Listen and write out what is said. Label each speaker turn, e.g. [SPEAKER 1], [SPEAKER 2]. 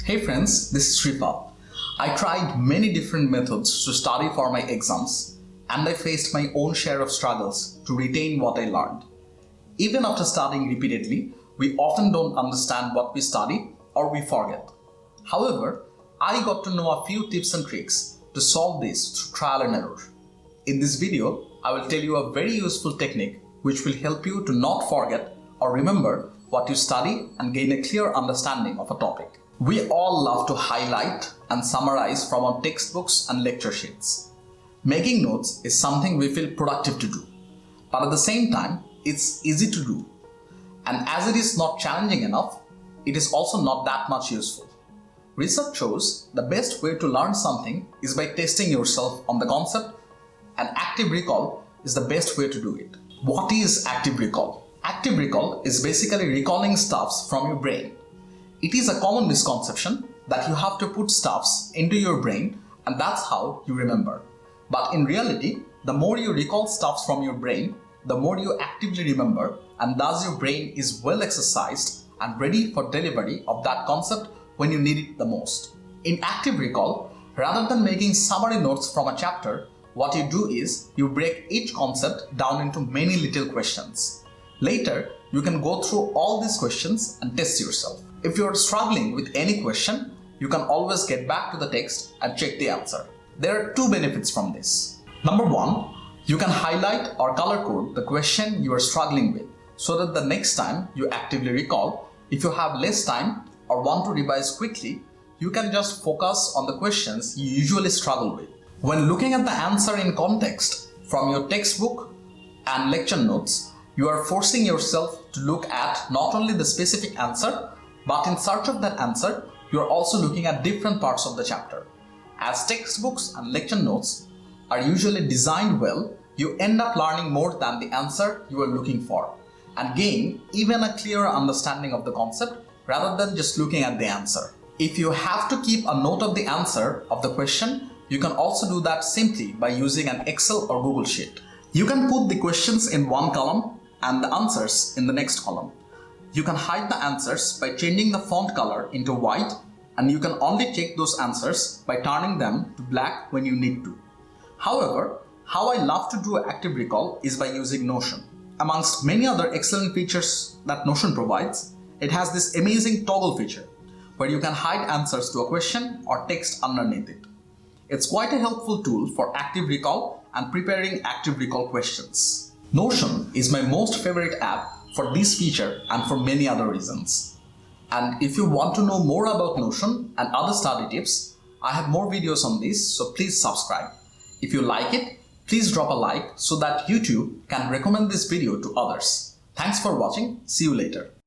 [SPEAKER 1] Hey friends, this is Shripal. I tried many different methods to study for my exams, and I faced my own share of struggles to retain what I learned. Even after studying repeatedly, we often don't understand what we study or we forget. However, I got to know a few tips and tricks to solve this through trial and error. In this video, I will tell you a very useful technique which will help you to not forget or remember what you study and gain a clear understanding of a topic. We all love to highlight and summarize from our textbooks and lecture sheets. Making notes is something we feel productive to do, but at the same time, it's easy to do. And as it is not challenging enough, it is also not that much useful. Research shows the best way to learn something is by testing yourself on the concept, and active recall is the best way to do it. What is active recall? Active recall is basically recalling stuffs from your brain. It is a common misconception that you have to put stuffs into your brain and that's how you remember. But in reality, the more you recall stuffs from your brain, the more you actively remember, and thus your brain is well exercised and ready for delivery of that concept when you need it the most. In active recall, rather than making summary notes from a chapter, what you do is you break each concept down into many little questions. Later, you can go through all these questions and test yourself. If you are struggling with any question, you can always get back to the text and check the answer. There are two benefits from this. Number one, you can highlight or color code the question you are struggling with so that the next time you actively recall, if you have less time or want to revise quickly, you can just focus on the questions you usually struggle with. When looking at the answer in context from your textbook and lecture notes, you are forcing yourself to look at not only the specific answer, but in search of that answer, you are also looking at different parts of the chapter. As textbooks and lecture notes are usually designed well, you end up learning more than the answer you are looking for and gain even a clearer understanding of the concept rather than just looking at the answer. If you have to keep a note of the answer of the question, you can also do that simply by using an Excel or Google Sheet. You can put the questions in one column and the answers in the next column. You can hide the answers by changing the font color into white, and you can only check those answers by turning them to black when you need to. However, how I love to do active recall is by using Notion. Amongst many other excellent features that Notion provides, it has this amazing toggle feature where you can hide answers to a question or text underneath it. It's quite a helpful tool for active recall and preparing active recall questions. Notion is my most favorite app for this feature and for many other reasons. And if you want to know more about Notion and other study tips, I have more videos on this, so please subscribe. If you like it, please drop a like so that YouTube can recommend this video to others. Thanks for watching. See you later.